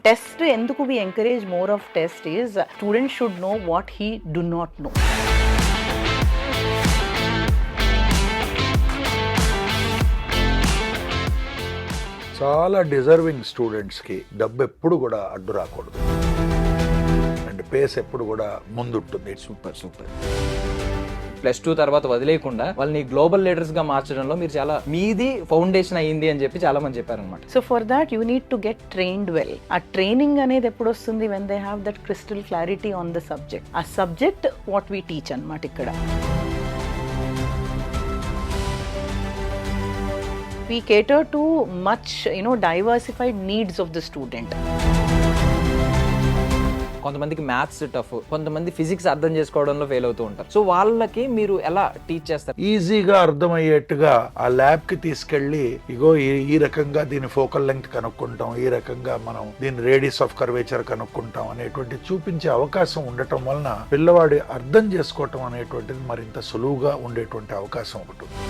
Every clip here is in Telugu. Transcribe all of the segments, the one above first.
టెస్ట్ ఎందుకు we encourage more of test is students should know what he do not know. చాలా డిజర్వింగ్ స్టూడెంట్స్కి డబ్బు ఎప్పుడు కూడా అడ్డు రాకూడదు అండ్ పేస్ ఎప్పుడు కూడా ముందుంటుంది. Super super. +2 తర్వాత వదిలేయకుండా వాళ్ళని గ్లోబల్ లీడర్స్ గా మార్చడంలో మీరు చాలా మీది ఫౌండేషన్ అయ్యింది అని చెప్పి చాలా మంది చెప్పారనమాట. So for that you need to get trained well. ఆ ట్రైనింగ్ అనేది ఎప్పుడు వస్తుంది? when they have that crystal clarity on the subject. ఆ సబ్జెక్ట్ what we teach అన్నమాట ఇక్కడ. We cater to much diversified needs of the student. కొంతమందికి మ్యాథ్స్ టఫ్, కొంతమంది ఫిజిక్స్ అర్థం చేసుకోవడంలో ఫెయిల్ అవుతూ ఉంటారు. సో వాళ్ళకి మీరు ఎలా టీచ్ చేస్తారు? ఈజీగా అర్థమయ్యేట్టుగా ఆ ల్యాబ్ కి తీసుకెళ్లి ఇగో ఈ రకంగా దీని ఫోకల్ లెంగ్త్ కనుక్కుంటాం, ఈ రకంగా మనం దీని రేడియస్ ఆఫ్ కర్వేచర్ కనుక్కుంటాం అనేటువంటి చూపించే అవకాశం ఉండటం వలన పిల్లవాడి అర్థం చేసుకోవటం అనేటువంటిది మరింత సులువుగా ఉండేటువంటి అవకాశం ఒకటి ఉంది.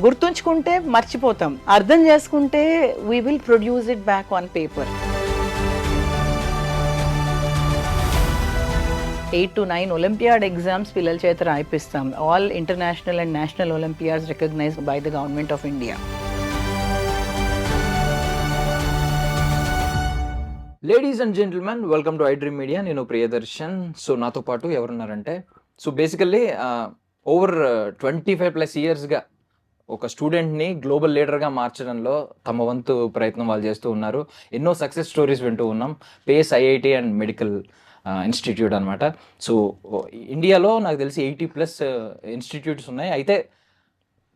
గుర్తుంచుకుంటే మర్చిపోతాం, అర్థం చేసుకుంటే we will produce it back on paper. 8 to 9 Olympiad exams పిల్లల చేత రాయిపిస్తాం. All international and national olympiads recognised by the government of India. Ladies and gentlemen, welcome to iDream media. నేను ప్రియదర్శన్. సో నాతో పాటు ఎవరున్నారంటే, సో బేసికల్లీ ఓవర్ 25+ ఇయర్స్గా ఒక స్టూడెంట్ని గ్లోబల్ లీడర్గా మార్చడంలో తమ వంతు ప్రయత్నం వాళ్ళు చేస్తూ ఉన్నారు. ఎన్నో సక్సెస్ స్టోరీస్ వింటూ ఉన్నాం. Pace IIT and medical institute అనమాట. సో ఇండియాలో నాకు తెలిసి 80+ ఇన్స్టిట్యూట్స్ ఉన్నాయి. అయితే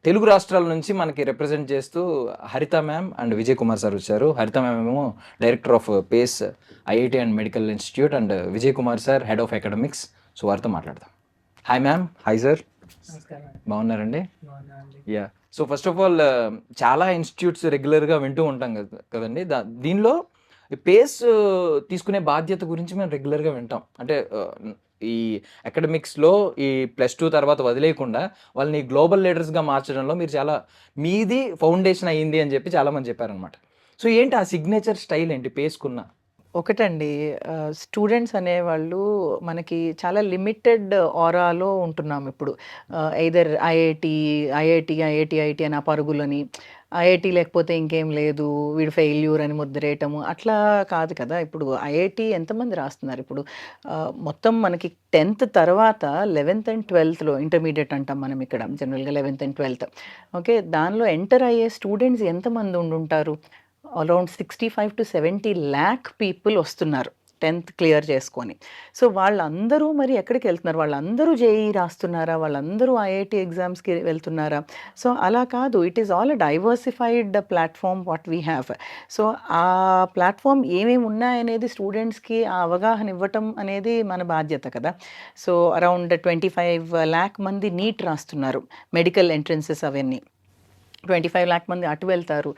తెలుగు రాష్ట్రాల నుంచి మనకి రిప్రజెంట్ చేస్తూ Haritha ma'am and Vijay Kumar sir వచ్చారు. హరిత మ్యామ్ ఏమో director of Pace IIT and medical institute and Vijay Kumar sir head of academics. So వారితో మాట్లాడదాం. Hi ma'am. Hi sir. బాగున్నారండి? Yeah. So first of all చాలా ఇన్స్టిట్యూట్స్ రెగ్యులర్గా వింటూ ఉంటాం కదండి. దీనిలో పేస్ తీసుకునే బాధ్యత గురించి మేము రెగ్యులర్గా వింటాం. అంటే ఈ అకాడమిక్స్లో ఈ +2 తర్వాత వదిలేయకుండా వాళ్ళని గ్లోబల్ లీడర్స్గా మార్చడంలో మీరు చాలా మీది ఫౌండేషన్ అయ్యింది అని చెప్పి చాలామంది చెప్పారనమాట. సో ఏంటి ఆ సిగ్నేచర్ స్టైల్ ఏంటి పేస్కున్న? ఒకటండి, స్టూడెంట్స్ అనేవాళ్ళు మనకి చాలా లిమిటెడ్ ఆరాలో ఉంటున్నాం ఇప్పుడు. ఐదర్ ఐఐటి అని ఆ పరుగులని, ఐఐటి లేకపోతే ఇంకేం లేదు, వీడు ఫెయిల్యూర్ అని ముద్రేయటము అట్లా కాదు కదా. ఇప్పుడు ఐఐటి ఎంతమంది రాస్తున్నారు? ఇప్పుడు మొత్తం మనకి 10th తర్వాత 11th and 12thలో ఇంటర్మీడియట్ అంటాం మనం ఇక్కడ జనరల్గా 11th and 12th. ఓకే, దానిలో ఎంటర్ అయ్యే స్టూడెంట్స్ ఎంతమంది ఉండుంటారు? అరౌండ్ 65 to 70 lakh పీపుల్ వస్తున్నారు 10th క్లియర్ చేసుకొని. సో వాళ్ళందరూ మరి ఎక్కడికి వెళ్తున్నారు? వాళ్ళందరూ జేఈ రాస్తున్నారా? వాళ్ళందరూ ఐఐటి ఎగ్జామ్స్కి వెళ్తున్నారా? సో అలా కాదు. It is all a diversified platform what we have. So ఆ ప్లాట్ఫామ్ ఏమేమి ఉన్నాయనేది స్టూడెంట్స్కి ఆ అవగాహన ఇవ్వటం అనేది మన బాధ్యత కదా. సో అరౌండ్ 25 lakh మంది నీట్ రాస్తున్నారు, మెడికల్ ఎంట్రన్సెస్ అవన్నీ. 25 lakh మంది అటు వెళ్తారు.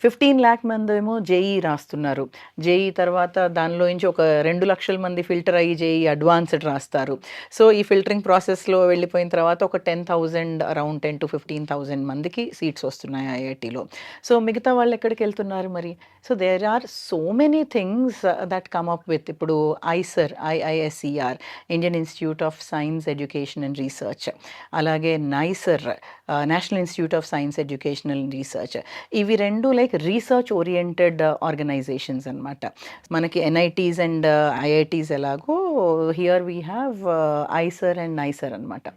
15 lakh మంది ఏమో జేఈ రాస్తున్నారు. జేఈ తర్వాత దానిలో నుంచి ఒక 2 లక్షల మంది ఫిల్టర్ అయ్యి జేఈ అడ్వాన్స్డ్ రాస్తారు. సో ఈ ఫిల్టరింగ్ ప్రాసెస్లో వెళ్ళిపోయిన తర్వాత ఒక 10,000 అరౌండ్ 10 to 15,000 మందికి సీట్స్ వస్తున్నాయి ఐఐటిలో. సో మిగతా వాళ్ళు ఎక్కడికి వెళ్తున్నారు మరి? So there are so many things that come up with. ఇప్పుడు IISER, Indian institute of science education and research, అలాగే NISER, national institute of science educational research. ఇవి రెండు లైక్ రీసెర్చ్ ఓరియంటెడ్ ఆర్గనైజేషన్స్ అనమాట. మనకి ఎన్ఐటీస్ అండ్ ఐఐటీస్ ఎలాగో here we have IISER and NISER అనమాట.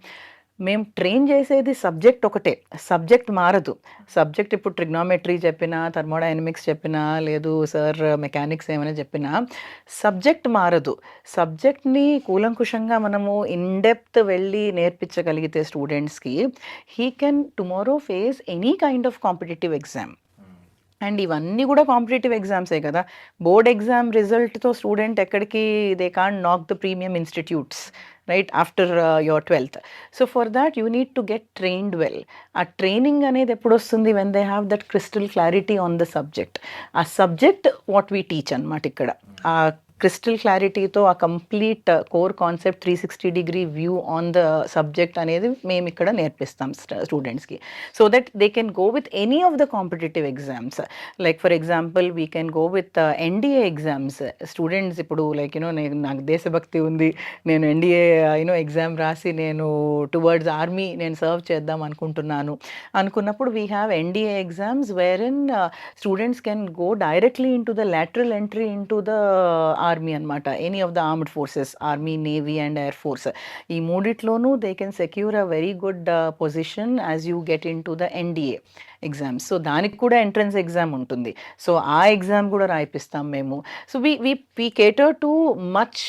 మేము ట్రైన్ చేసేది సబ్జెక్ట్ ఒకటే, సబ్జెక్ట్ మారదు. సబ్జెక్ట్ ఇప్పుడు ట్రిగ్నోమెట్రీ చెప్పినా, థర్మోడైనమిక్స్ చెప్పినా, లేదు సార్ మెకానిక్స్ ఏమైనా చెప్పినా సబ్జెక్ట్ మారదు. సబ్జెక్ట్ని కూలంకుషంగా మనము ఇన్డెప్త్ వెళ్ళి నేర్పించగలిగితే స్టూడెంట్స్కి, he can tomorrow face any kind of competitive exam. And ఇవన్నీ కూడా కాంపిటేటివ్ ఎగ్జామ్సే కదా. బోర్డ్ ఎగ్జామ్ రిజల్ట్తో స్టూడెంట్ ఎక్కడికి, దే కాంట్ నాక్ the premium institutes right after your 12th. So for that you need to get trained well. ఆ ట్రైనింగ్ అనేది ఎప్పుడు వస్తుంది? When they have that crystal clarity on the subject. ఆ సబ్జెక్ట్ వాట్ వీ టీచ్ అనమాట ఇక్కడ. ఆ క్రిస్టల్ క్లారిటీతో ఆ complete core concept 360 view on the subject అనేది మేము ఇక్కడ నేర్పిస్తాం స్టూడెంట్స్కి, so that they can go with any of the competitive exams. Like for example we can go with NDA exams. Students ఇప్పుడు లైక్ నాకు దేశభక్తి ఉంది, నేను ఎన్డీఏ ఎగ్జామ్ రాసి నేను టువర్డ్స్ ఆర్మీ నేను సర్వ్ చేద్దాం అనుకున్నప్పుడు we have NDA exams wherein students can go directly into the lateral entry into the army అనమాట, any of the armed forces, army, navy and air force. ఈ మూడిట్లోనూ they can secure a very good position as you get into the NDA exams. So దానికి కూడా ఎంట్రన్స్ ఎగ్జామ్ ఉంటుంది, సో ఆ ఎగ్జామ్ కూడా రాయిపిస్తాం మేము. So we cater to much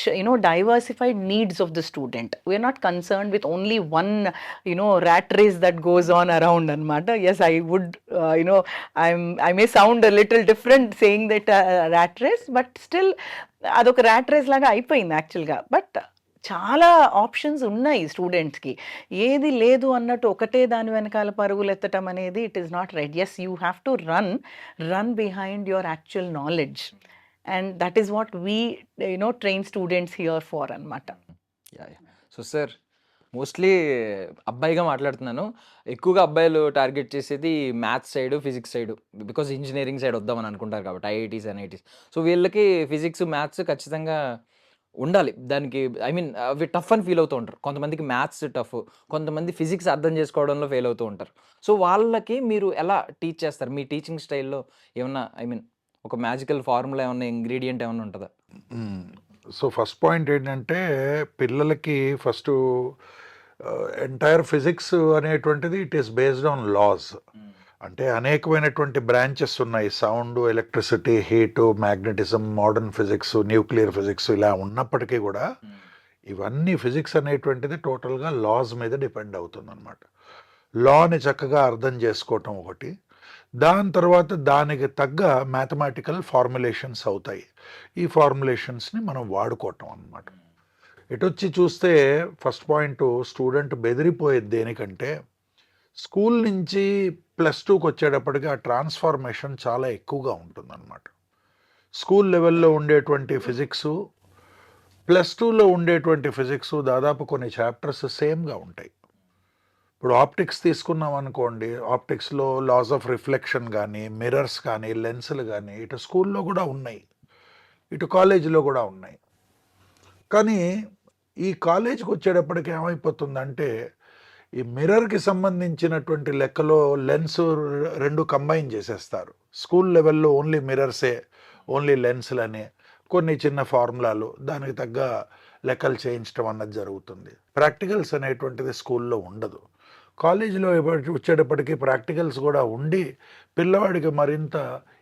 diversified needs of the student. We are not concerned with only one rat race that goes on around అనమాట. Yes, I would I may sound a little different saying that rat race, but still అదొక rat race లాగా అయిపోయింది యాక్చువల్గా. బట్ చాలా ఆప్షన్స్ ఉన్నాయి స్టూడెంట్స్కి, ఏది లేదు అన్నట్టు ఒకటే దాని వెనకాల పరుగులు ఎత్తటం అనేది it is not right. Yes, you have to run behind your actual knowledge, and that is what we train students here for అనమాట. సో సార్, మోస్ట్లీ అబ్బాయిగా మాట్లాడుతున్నాను, ఎక్కువగా అబ్బాయిలు టార్గెట్ చేసేది maths side, physics side, because engineering side వద్దామని అనుకుంటారు కాబట్టి ఐఐటీస్ ఎన్ఐటీస్. సో వీళ్ళకి ఫిజిక్స్ మ్యాథ్స్ ఖచ్చితంగా ఉండాలి. దానికి అవి టఫ్ అని ఫీల్ అవుతూ ఉంటారు. కొంతమందికి మ్యాథ్స్ టఫ్, కొంతమంది ఫిజిక్స్ అర్థం చేసుకోవడంలో ఫెయిల్ అవుతూ ఉంటారు. సో వాళ్ళకి మీరు ఎలా టీచ్ చేస్తారు? మీ టీచింగ్ స్టైల్లో ఏమన్నా ఒక మ్యాజికల్ ఫార్ములా ఏమన్నా, ఇంగ్రీడియంట్ ఏమన్నా ఉంటుందా? సో ఫస్ట్ పాయింట్ ఏంటంటే, పిల్లలకి ఫస్ట్ ఎంటైర్ ఫిజిక్స్ అనేటువంటిది it is based on laws. అంటే అనేకమైనటువంటి బ్రాంచెస్ ఉన్నాయి, sound, electricity, heat, magnetism, modern physics, nuclear physics, ఇలా ఉన్నప్పటికీ కూడా ఇవన్నీ ఫిజిక్స్ అనేటువంటిది టోటల్గా లాస్ మీద డిపెండ్ అవుతుంది అనమాట. లాని చక్కగా అర్థం చేసుకోవటం ఒకటి, దాని తర్వాత దానికి తగ్గ మ్యాథమెటికల్ ఫార్ములేషన్స్ అవుతాయి. ఈ ఫార్ములేషన్స్ని మనం వాడుకోవటం అన్నమాట. ఎటొచ్చి చూస్తే ఫస్ట్ పాయింట్, స్టూడెంట్ బెదిరిపోయేది దేనికంటే, స్కూల్ నుంచి +2కి వచ్చేటప్పటికి ఆ ట్రాన్స్ఫార్మేషన్ చాలా ఎక్కువగా ఉంటుందన్నమాట. స్కూల్ లెవెల్లో ఉండేటువంటి ఫిజిక్సు, +2లో ఉండేటువంటి ఫిజిక్సు దాదాపు కొన్ని చాప్టర్స్ సేమ్గా ఉంటాయి. ఇప్పుడు ఆప్టిక్స్ తీసుకున్నాం అనుకోండి, ఆప్టిక్స్లో లాస్ ఆఫ్ రిఫ్లెక్షన్ కానీ, మిర్రర్స్ కానీ, లెన్సులు కానీ ఇటు స్కూల్లో కూడా ఉన్నాయి, ఇటు కాలేజీలో కూడా ఉన్నాయి. కానీ ఈ కాలేజీకి వచ్చేటప్పటికి ఏమైపోతుందంటే, ఈ మిర్రర్కి సంబంధించినటువంటి లెక్కలో లెన్స్ రెండు కంబైన్ చేసేస్తారు. స్కూల్ లెవెల్లో ఓన్లీ మిర్రర్సే, ఓన్లీ లెన్స్లనే, కొన్ని చిన్న ఫార్ములాలు, దానికి తగ్గ లెక్కలు చేయించడం అన్నది జరుగుతుంది. ప్రాక్టికల్స్ అనేటువంటిది స్కూల్లో ఉండదు. కాలేజీలో వచ్చేటప్పటికి ప్రాక్టికల్స్ కూడా ఉండి పిల్లవాడికి మరింత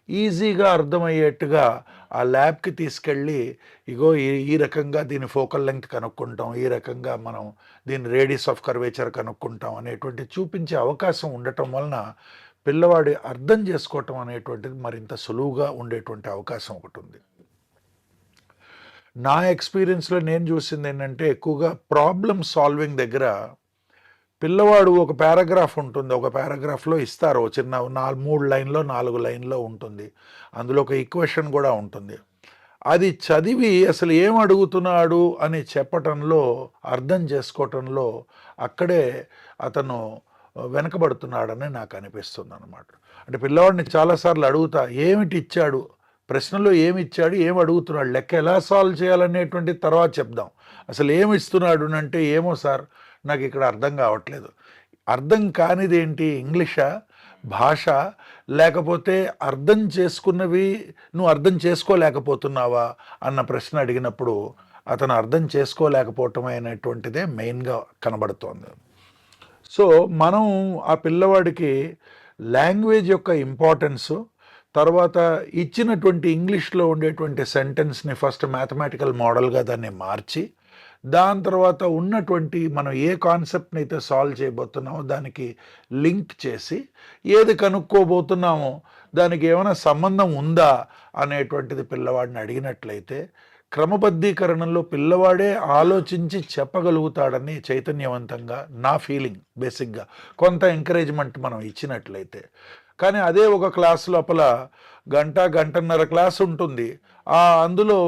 ఈజీగా అర్థమయ్యేట్టుగా ఆ ల్యాబ్కి తీసుకెళ్ళి, ఇగో ఈ రకంగా దీని ఫోకల్ లెంగ్త్ కనుక్కుంటాం, ఈ రకంగా మనం దీని రేడియస్ ఆఫ్ కర్వేచర్ కనుక్కుంటాం అనేటువంటి చూపించే అవకాశం ఉండటం వలన పిల్లవాడి అర్థం చేసుకోవటం అనేటువంటిది మరింత సులువుగా ఉండేటువంటి అవకాశం ఒకటి ఉంది. నా ఎక్స్పీరియన్స్లో నేను చూసింది ఏంటంటే, ఎక్కువగా ప్రాబ్లమ్ సాల్వింగ్ దగ్గర పిల్లవాడు ఒక పారాగ్రాఫ్ ఉంటుంది, ఒక పారాగ్రాఫ్లో ఇస్తారు చిన్న 3 లైన్లో 4 లైన్లో ఉంటుంది, అందులో ఒక ఈక్వేషన్ కూడా ఉంటుంది. అది చదివి అసలు ఏం అడుగుతున్నాడు అని చెప్పటంలో, అర్థం చేసుకోవటంలో అక్కడే అతను వెనకబడుతున్నాడని నాకు అనిపిస్తుంది అనమాట. అంటే పిల్లవాడిని చాలాసార్లు అడుగుతా, ఏమిటి ఇచ్చాడు, ప్రశ్నలో ఏమి ఇచ్చాడు, ఏం అడుగుతున్నాడు, లెక్క ఎలా సాల్వ్ చేయాలనేటువంటి తర్వాత చెప్దాం. అసలు ఏమి ఇస్తున్నాడు అంటే, ఏమో సార్ నాకు ఇక్కడ అర్థం కావట్లేదు. అర్థం కానిది ఏంటి, ఇంగ్లీషా, భాష, లేకపోతే అర్థం చేసుకున్నవి నువ్వు అర్థం చేసుకోలేకపోతున్నావా అన్న ప్రశ్న అడిగినప్పుడు అతను అర్థం చేసుకోలేకపోవటం అనేటువంటిదే మెయిన్గా కనబడుతోంది. సో మనం ఆ పిల్లవాడికి లాంగ్వేజ్ యొక్క ఇంపార్టెన్సు, తర్వాత ఇచ్చినటువంటి ఇంగ్లీష్లో ఉండేటువంటి సెంటెన్స్ని ఫస్ట్ మ్యాథమెటికల్ మోడల్గా దాన్ని మార్చి, దాని తర్వాత ఉన్నటువంటి మనం ఏ కాన్సెప్ట్ని అయితే సాల్వ్ చేయబోతున్నామో దానికి లింక్ చేసి, ఏది కనుక్కోబోతున్నామో దానికి ఏమైనా సంబంధం ఉందా అనేటువంటిది పిల్లవాడిని అడిగినట్లయితే, క్రమబద్ధీకరణలో పిల్లవాడే ఆలోచించి చెప్పగలుగుతాడని చైతన్యవంతంగా నా ఫీలింగ్. బేసిక్గా కొంత ఎంకరేజ్మెంట్ మనం ఇచ్చినట్లయితే. కానీ అదే ఒక క్లాస్ లోపల గంటన్నర క్లాస్ ఉంటుంది, అందులో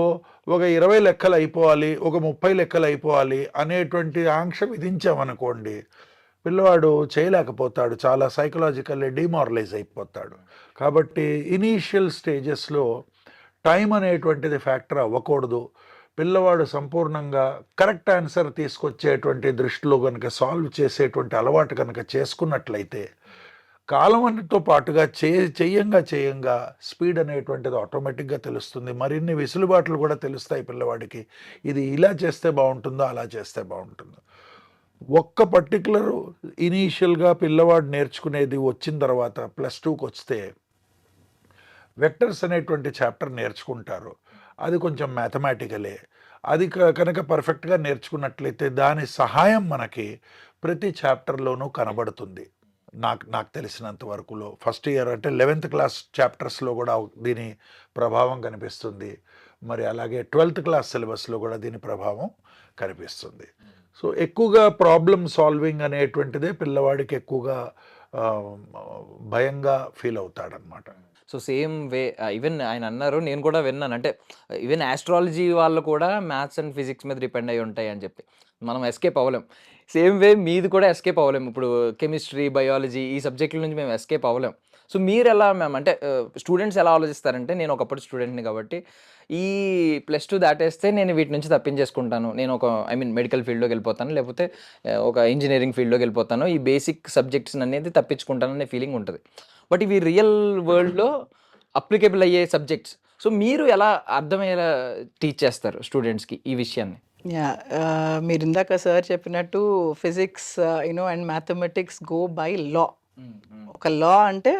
ఒక 20 లెక్కలు అయిపోవాలి, ఒక 30 లెక్కలు అయిపోవాలి అనేటువంటి ఆంక్ష విధించామనుకోండి, పిల్లవాడు చేయలేకపోతాడు, చాలా సైకలాజికల్లీ డిమారలైజ్ అయిపోతాడు. కాబట్టి ఇనీషియల్ స్టేజెస్లో టైం అనేటువంటిది ఫ్యాక్టర్ అవ్వకూడదు. పిల్లవాడు సంపూర్ణంగా కరెక్ట్ ఆన్సర్ తీసుకొచ్చేటువంటి దృష్టిలో కనుక సాల్వ్ చేసేటువంటి అలవాటు కనుక చేసుకున్నట్లయితే కాలంతో పాటుగా చేయంగా స్పీడ్ అనేటువంటిది ఆటోమేటిక్గా తెలుస్తుంది. మరిన్ని వెసులుబాట్లు కూడా తెలుస్తాయి పిల్లవాడికి. ఇది ఇలా చేస్తే బాగుంటుందో, అలా చేస్తే బాగుంటుందో. ఒక్క పర్టికులర్ ఇనీషియల్గా పిల్లవాడు నేర్చుకునేది వచ్చిన తర్వాత +2కి వస్తే వెక్టర్స్ అనేటువంటి చాప్టర్ నేర్చుకుంటారు. అది కొంచెం మ్యాథమెటికలే. అది కనుక పర్ఫెక్ట్గా నేర్చుకున్నట్లయితే దాని సహాయం మనకి ప్రతి చాప్టర్లోనూ కనబడుతుంది. నాకు తెలిసినంత వరకులో ఫస్ట్ ఇయర్ అంటే 11th క్లాస్ చాప్టర్స్లో కూడా దీని ప్రభావం కనిపిస్తుంది. మరి అలాగే 12th క్లాస్ సిలబస్లో కూడా దీని ప్రభావం కనిపిస్తుంది. సో ఎక్కువగా ప్రాబ్లమ్ సాల్వింగ్ అనేటువంటిదే పిల్లవాడికి ఎక్కువగా భయంగా ఫీల్ అవుతాడనమాట. సో సేమ్ వే ఈవెన్ ఆయన అన్నారు, నేను కూడా విన్నాను. అంటే ఈవెన్ ఆస్ట్రాలజీ వాళ్ళు కూడా మ్యాథ్స్ అండ్ ఫిజిక్స్ మీద డిపెండ్ అయ్యి ఉంటాయి అని చెప్పి మనం ఎస్కేప్ అవ్వలేం. సేమ్ వే మీది కూడా ఎస్కేప్ అవ్వలేం. ఇప్పుడు కెమిస్ట్రీ, బయాలజీ ఈ సబ్జెక్టుల నుంచి మేము ఎస్కేప్ అవ్వలేం. సో మీరు ఎలా మ్యామ్, అంటే స్టూడెంట్స్ ఎలా ఆలోచిస్తారంటే, నేను ఒకప్పుడు స్టూడెంట్ని కాబట్టి ఈ +2 దాటేస్తే నేను వీటి నుంచి తప్పించేసుకుంటాను, నేను ఒక మెడికల్ ఫీల్డ్లోకి వెళ్ళిపోతాను, లేకపోతే ఒక ఇంజనీరింగ్ ఫీల్డ్లోకి వెళ్ళిపోతాను, ఈ బేసిక్ సబ్జెక్ట్స్ అనేది తప్పించుకుంటాను అనే ఫీలింగ్ ఉంటుంది. బట్ ఇవి రియల్ వరల్డ్లో అప్లికేబుల్ అయ్యే సబ్జెక్ట్స్. సో మీరు ఎలా అర్థమయ్యేలా టీచ్ చేస్తారు స్టూడెంట్స్కి ఈ విషయాన్ని? మీరు ఇందాక సార్ చెప్పినట్టు physics and mathematics go by law. ఒక లా అంటే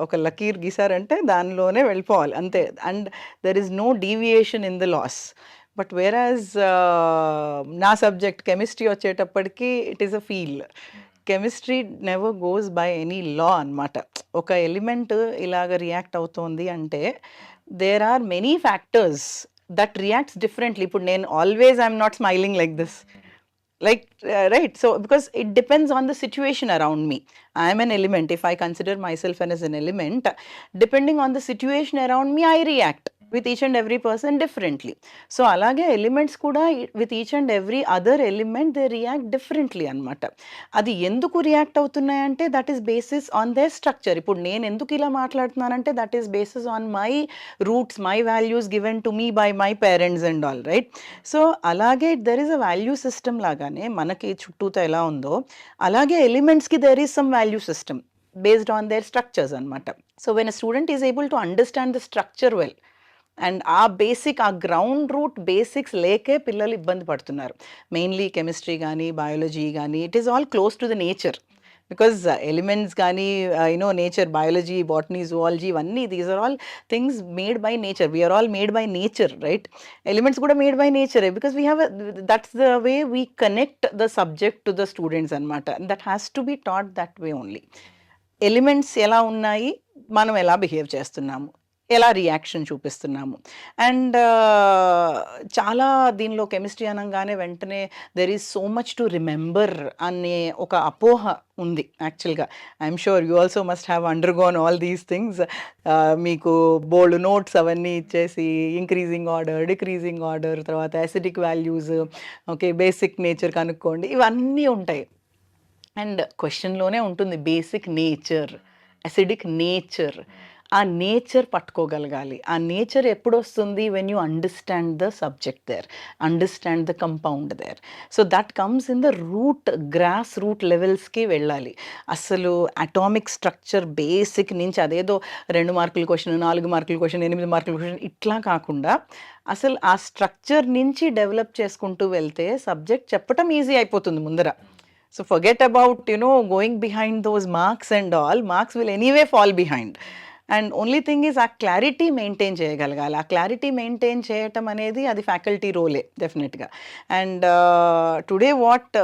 ఒక లకీర్ గీసారంటే దానిలోనే వెళ్ళిపోవాలి అంతే. And there is no deviation in the laws. But whereas నా సబ్జెక్ట్ కెమిస్ట్రీ వచ్చేటప్పటికి it is a feel. Chemistry never goes by any law అనమాట. ఒక ఎలిమెంట్ ఇలాగ రియాక్ట్ అవుతోంది అంటే there are many factors that reacts differently. ఇప్పుడు నేను always I'm not smiling like this, right? So because it depends on the situation around me. I am an element. If I consider myself as an element, depending on the situation around me, I react with each and every person differently. So alage elements kuda with each and every other element they react differently anamata. Adi enduku react avutunnayante that is basis on their structure. Ippudu nenu enduku ila maatladutunnanante that is basis on my roots, my values given to me by my parents and all, right? So alage there is a value system lagane manaki chuttuta ela undo alage elements ki there is some value system based on their structures anamata. So when a student is able to understand the structure well, and ఆ బేసిక్, ఆ గ్రౌండ్ రూట్ బేసిక్స్ లేకే పిల్లలు ఇబ్బంది పడుతున్నారు. మెయిన్లీ కెమిస్ట్రీ కానీ బయాలజీ కానీ it is all close to the nature. Because elements కానీ నేచర్, బయాలజీ, బాటనీ, జువాలజీ ఇవన్నీ these are all things made by nature. We are all made by nature, right? Elements కూడా మేడ్ బై నేచరే. Because we have that's the way we connect the subject to the students అనమాట. That has to be taught that way only. Elements ఎలా ఉన్నాయి, మనం ఎలా బిహేవ్ చేస్తున్నాము, ఎలా రియాక్షన్ చూపిస్తున్నాము. అండ్ చాలా దీనిలో కెమిస్ట్రీ అనగానే వెంటనే there is so much to remember అనే ఒక అపోహ ఉంది యాక్చువల్గా. I'm sure you also must have undergone all these things. మీకు బోల్డ్ నోట్స్ అవన్నీ ఇచ్చేసి ఇంక్రీజింగ్ ఆర్డర్, డిక్రీజింగ్ ఆర్డర్, తర్వాత acidic values, okay, basic nature కనుక్కోండి, ఇవన్నీ ఉంటాయి. అండ్ క్వశ్చన్లోనే ఉంటుంది బేసిక్ నేచర్, అసిడిక్ నేచర్. ఆ నేచర్ పట్టుకోగలగాలి. ఆ నేచర్ ఎప్పుడు వస్తుంది? When you understand the subject there, understand the compound there. So that comes in the root, grass root లెవెల్స్కి వెళ్ళాలి. అసలు అటామిక్ స్ట్రక్చర్ బేసిక్ నుంచి అదేదో 2 మార్కుల క్వశ్చన్, 4 మార్కుల క్వశ్చన్, 8 మార్కుల క్వశ్చన్ ఇట్లా కాకుండా అసలు ఆ స్ట్రక్చర్ నుంచి డెవలప్ చేసుకుంటూ వెళ్తే సబ్జెక్ట్ చెప్పటం ఈజీ అయిపోతుంది ముందర. So forget about, going behind those marks and all. Marks will anyway fall behind. And only thing is ఆ క్లారిటీ మెయింటైన్ చేయగలగాలి. ఆ క్లారిటీ మెయింటైన్ చేయటం అనేది అది ఫ్యాకల్టీ రోలే డెఫినెట్గా. And today what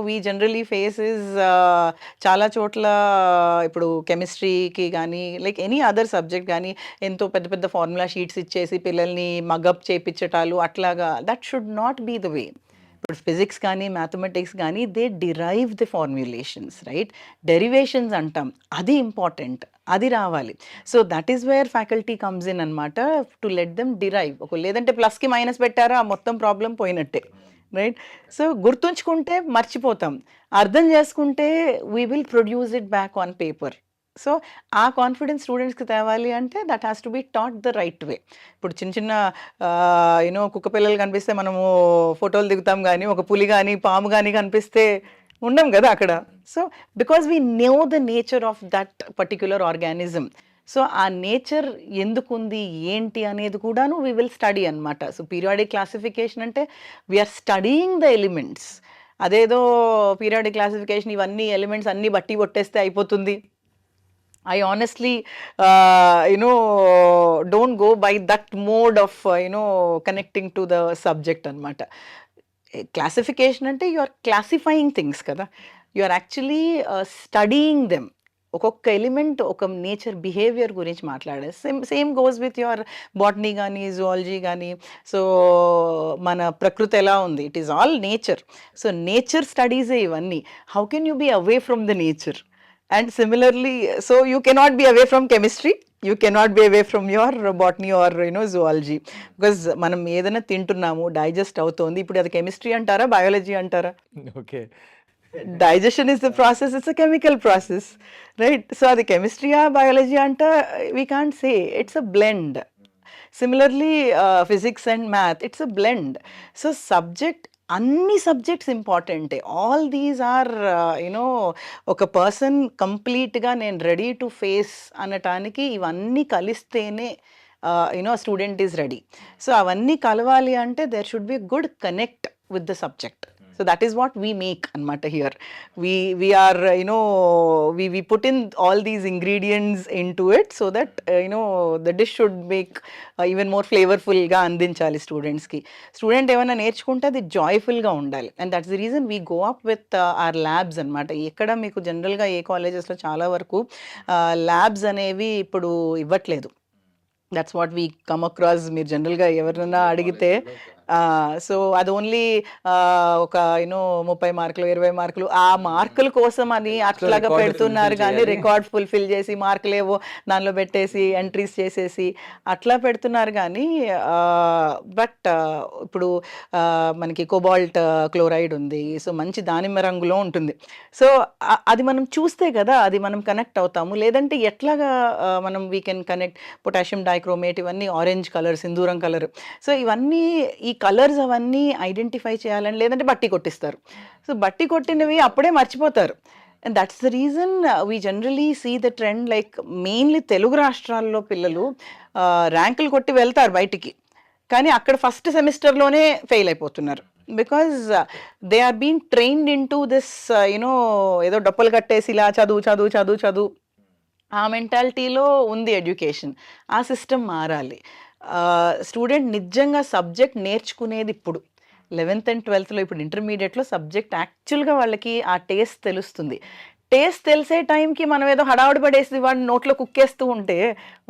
we generally face is చాలా చోట్ల ఇప్పుడు కెమిస్ట్రీకి కానీ లైక్ ఎనీ అదర్ సబ్జెక్ట్ కానీ ఎంతో పెద్ద పెద్ద ఫార్ములా షీట్స్ ఇచ్చేసి పిల్లల్ని మగప్ చేయించటాలు అట్లాగా, that should not be the way. ఇప్పుడు ఫిజిక్స్ కానీ మ్యాథమెటిక్స్ కానీ they derive the formulations, right? Derivations అంటాం, అది ఇంపార్టెంట్, అది రావాలి. So that is where faculty comes in అనమాట, టు లెట్ దెమ్ డిరైవ్. ఒక లేదంటే ప్లస్కి మైనస్ పెట్టారా ఆ మొత్తం ప్రాబ్లం పోయినట్టే, రైట్? సో గుర్తుంచుకుంటే మర్చిపోతాం, అర్థం చేసుకుంటే we will produce it back on paper. So ఆ కాన్ఫిడెన్స్ స్టూడెంట్స్కి తేవాలి అంటే that has to be taught the right way. ఇప్పుడు చిన్న చిన్న యూనో కుక్క పిల్లలు కనిపిస్తే మనము ఫోటోలు దిగుతాం, కానీ ఒక పులి కానీ పాము కానీ కనిపిస్తే ఉండం కదా అక్కడ. So because we know the nature of that particular organism. So ఆ నేచర్ ఎందుకుంది ఏంటి అనేది కూడాను వీ విల్ స్టడీ అనమాట. సో పీరియాడిక్ క్లాసిఫికేషన్ అంటే వీఆర్ స్టడీయింగ్ ద ఎలిమెంట్స్. అదేదో పీరియాడిక్ క్లాసిఫికేషన్ ఇవన్నీ ఎలిమెంట్స్ అన్నీ బట్టి కొట్టేస్తే అయిపోతుంది. I honestly, don't go by that mode of, connecting to the subject anamata. Classification ante you are classifying things kada. You are actually studying them. ఒక్కొక్క ఎలిమెంట్ ఒక నేచర్ బిహేవియర్ గురించి మాట్లాడే. Same goes with your botany కానీ జువాలజీ కానీ. సో మన ప్రకృతి ఎలా ఉంది, it is all nature. So nature స్టడీసే ఇవన్నీ. How can you be away from the nature? And similarly, so you cannot be away from chemistry, you cannot be away from your botany or zoology, because మనం ఏదైనా తింటున్నాము, డైజెస్ట్ అవుతోంది, ఇప్పుడు అది కెమిస్ట్రీ అంటారా బయాలజీ అంటారా? Okay, digestion is the process, it's a chemical process, right? So అది కెమిస్ట్రీయా బయాలజీ అంట, we can't say, it's a blend. Similarly physics and math, it's a blend. So subject, అన్ని subjects important. All these are ఒక పర్సన్ కంప్లీట్గా నేను రెడీ టు ఫేస్ అనటానికి ఇవన్నీ కలిస్తేనే స్టూడెంట్ ఈజ్ రెడీ. సో అవన్నీ కలవాలి అంటే there should be good connect with the subject. So that is what we make anamata here. We are we put in all these ingredients into it so that the dish should make even more flavorful ga andinchali students ki. Student evana నేర్చుకుంటే అది జాయ్ఫుల్ గా ఉండాలి. And that's the reason we go up with our labs anamata. ఎక్కడ మీకు జనరల్ గా ఏ కాలేజెస్ లో చాలా వరకు labs అనేవి ఇప్పుడు ఇవ్వట్లేదు. That's what we come across. మీరు జనరల్గా ఎవరినైనా అడిగితే సో అది ఓన్లీ ఒక 30 మార్కులు 20 మార్కులు ఆ మార్కుల కోసం అని అట్లాగా పెడుతున్నారు, కానీ రికార్డ్ ఫుల్ఫిల్ చేసి మార్కులు ఏవో దానిలో పెట్టేసి ఎంట్రీస్ చేసేసి అట్లా పెడుతున్నారు. కానీ బట్ ఇప్పుడు మనకి కోబాల్ట్ క్లోరైడ్ ఉంది, సో మంచి దానిమ్మ రంగులో ఉంటుంది. సో అది మనం చూస్తే కదా అది మనం కనెక్ట్ అవుతాము. లేదంటే ఎట్లాగా మనం we can connect potassium dichromate, ఇవన్నీ ఆరెంజ్ కలర్, సింధూరం కలర్. సో ఇవన్నీ ఈ కలర్స్ అవన్నీ ఐడెంటిఫై చేయాలని, లేదంటే బట్టి కొట్టిస్తారు. సో బట్టి కొట్టినవి అప్పుడే మర్చిపోతారు. And that's the reason we generally see the trend, like mainly Telugu రాష్ట్రాల్లో పిల్లలు ర్యాంకులు కొట్టి వెళ్తారు బయటికి, కానీ అక్కడ ఫస్ట్ సెమిస్టర్లోనే ఫెయిల్ అయిపోతున్నారు. Because they are been trained into this ఏదో డప్పులు కట్టేసి ఇలా చదువు చదువు చదువు చదువు, ఆ మెంటాలిటీలో ఉంది ఎడ్యుకేషన్. ఆ సిస్టమ్ మారాలి. స్టూడెంట్ నిజంగా సబ్జెక్ట్ నేర్చుకునేది ఇప్పుడు 11th and 12th ఇప్పుడు ఇంటర్మీడియట్లో సబ్జెక్ట్ యాక్చువల్గా వాళ్ళకి ఆ టేస్ట్ తెలుస్తుంది. టేస్ట్ తెలిసే టైంకి మనం ఏదో హడావుడి పడేసి వాడిని నోట్లో కుక్కేస్తూ ఉంటే,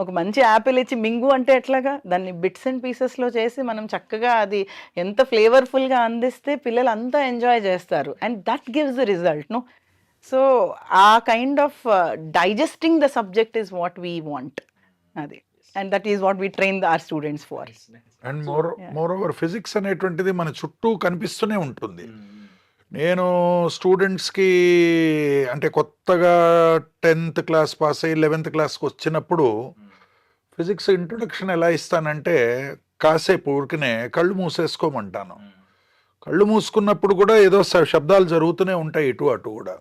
ఒక మంచి యాపిల్ ఇచ్చి మింగు అంటే ఎట్లాగా, దాన్ని బిట్స్ అండ్ పీసెస్లో చేసి మనం చక్కగా అది ఎంత ఫ్లేవర్ఫుల్గా అందిస్తే పిల్లలు అంతా ఎంజాయ్ చేస్తారు. And that gives the result, no. So ఆ kind of digesting the subject is what we want, అది. And that is what we train our students for. And moreover physics అనేటువంటిది మన చుట్టూ కనిపిస్తూనే ఉంటుంది. నేను స్టూడెంట్స్కి అంటే కొత్తగా 10th క్లాస్ పాస్ అయ్యి 11th క్లాస్కి వచ్చినప్పుడు ఫిజిక్స్ ఇంట్రొడక్షన్ ఎలా ఇస్తానంటే, కాసేపు ఊరికనే కళ్ళు మూసేసుకోమంటాను. కళ్ళు మూసుకున్నప్పుడు కూడా ఏదో శబ్దాలు జరుగుతూనే ఉంటాయి ఇటు అటు కూడా.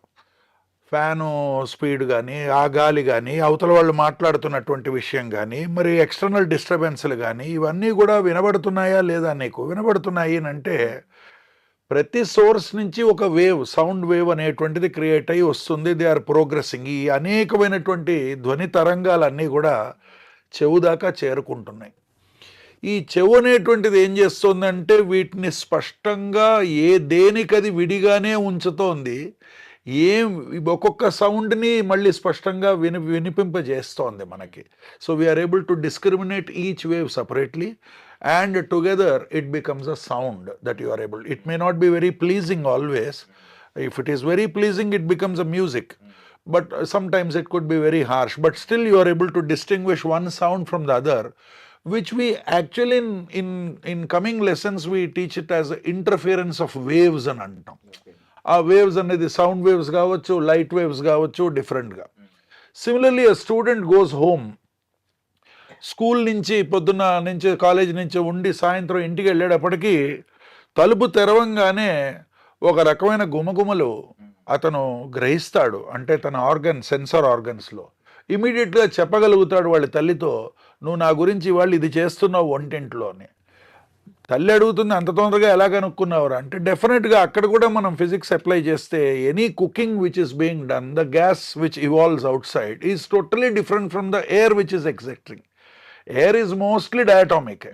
ఫ్యాను స్పీడ్ కానీ, ఆ గాలి కానీ, అవతల వాళ్ళు మాట్లాడుతున్నటువంటి విషయం కానీ, మరి ఎక్స్టర్నల్ డిస్టర్బెన్స్లు కానీ, ఇవన్నీ కూడా వినబడుతున్నాయా లేదా? నీకు వినబడుతున్నాయి అని అంటే ప్రతి సోర్స్ నుంచి ఒక వేవ్, సౌండ్ వేవ్ అనేటువంటిది క్రియేట్ అయ్యి వస్తుంది. They are progressing. ఈ అనేకమైనటువంటి ధ్వని తరంగాలన్నీ కూడా చెవు దాకా చేరుకుంటున్నాయి. ఈ చెవు అనేటువంటిది ఏం చేస్తుందంటే వీటిని స్పష్టంగా దేనికది విడిగానే ఉంచుతోంది. ఒక్కొక్క సౌండ్ని మళ్ళీ స్పష్టంగా వినిపింపజేస్తోంది మనకి. So we are able to discriminate each wave separately and together it becomes a sound that you are able. It may not be very pleasing always. If it is very pleasing, it becomes a music, but sometimes it could be very harsh, but still you are able to distinguish one sound from the other, which we actually in coming lessons we teach it as interference of waves అని అంటాం. ఆ వేవ్స్ అనేది సౌండ్ వేవ్స్ కావచ్చు, లైట్ వేవ్స్ కావచ్చు, డిఫరెంట్గా. Similarly a student goes home, school నుంచి పొద్దున్న నుంచి కాలేజ్ నుంచి ఉండి సాయంత్రం ఇంటికి వెళ్ళేటప్పటికీ తలుపు తెరవంగానే ఒక రకమైన గుమగుమలు అతను గ్రహిస్తాడు. అంటే తన సెన్సార్ ఆర్గన్స్లో ఇమీడియట్గా చెప్పగలుగుతాడు వాళ్ళ తల్లితో, నువ్వు నా గురించి వాళ్ళు ఇది చేస్తున్నావు వంటింట్లో అని. తల్లి అడుగుతుంది, అంత తొందరగా ఎలా కనుక్కున్నావురా అంటే, డెఫినెట్గా అక్కడ కూడా మనం ఫిజిక్స్ అప్లై చేస్తే any cooking which is being done, the gas which evolves outside is totally different from the air which is existing. Air is mostly diatomic.